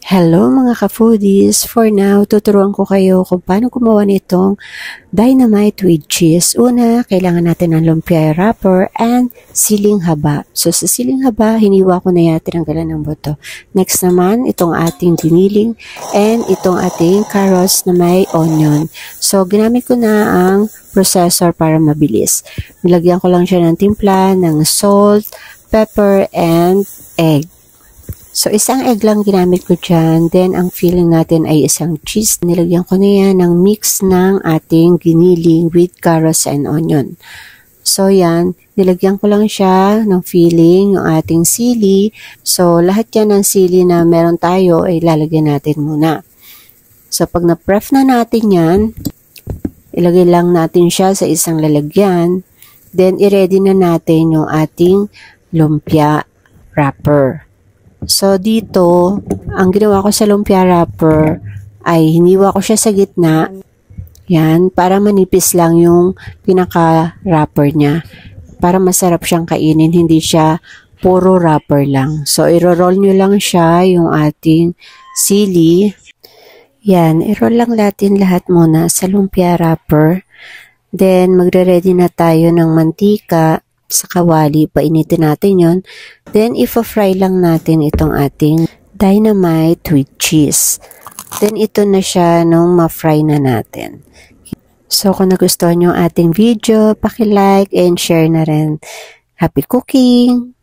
Hello mga ka-foodies! For now, tuturuan ko kayo kung paano gumawa nitong dynamite with cheese. Una, kailangan natin ng lumpia wrapper and siling haba. So sa siling haba, hiniwa ko na yan, tinanggalan ng buto. Next naman, itong ating diniling and itong ating carrots na may onion. So ginamit ko na ang processor para mabilis. Nilagyan ko lang siya ng timpla, ng salt, pepper, and egg. So, isang egg lang ginamit ko dyan. Then, ang filling natin ay isang cheese. Nilagyan ko na yan ng mix ng ating giniling with carrots and onion. So, yan. Nilagyan ko lang siya ng filling, yung ating sili. So, lahat yan ng sili na meron tayo ay lalagyan natin muna. So, pag na-prep na natin yan, ilagay lang natin siya sa isang lalagyan. Then, i-ready na natin yung ating lumpia wrapper. So, dito, ang ginawa ko sa lumpia wrapper ay hiniwa ko siya sa gitna. Yan, para manipis lang yung pinaka-wrapper niya. Para masarap siyang kainin, hindi siya puro wrapper lang. So, i-roll nyo lang siya, yung ating sili. Yan, i-roll lang natin lahat muna sa lumpia wrapper. Then, magre-ready na tayo ng mantika sa kawali, painitin natin yon. Then, ifo-fry lang natin itong ating dynamite with cheese. Then, ito na siya nung ma-fry na natin. So, kung nagustuhan nyo ating video, paki-like and share na rin. Happy cooking!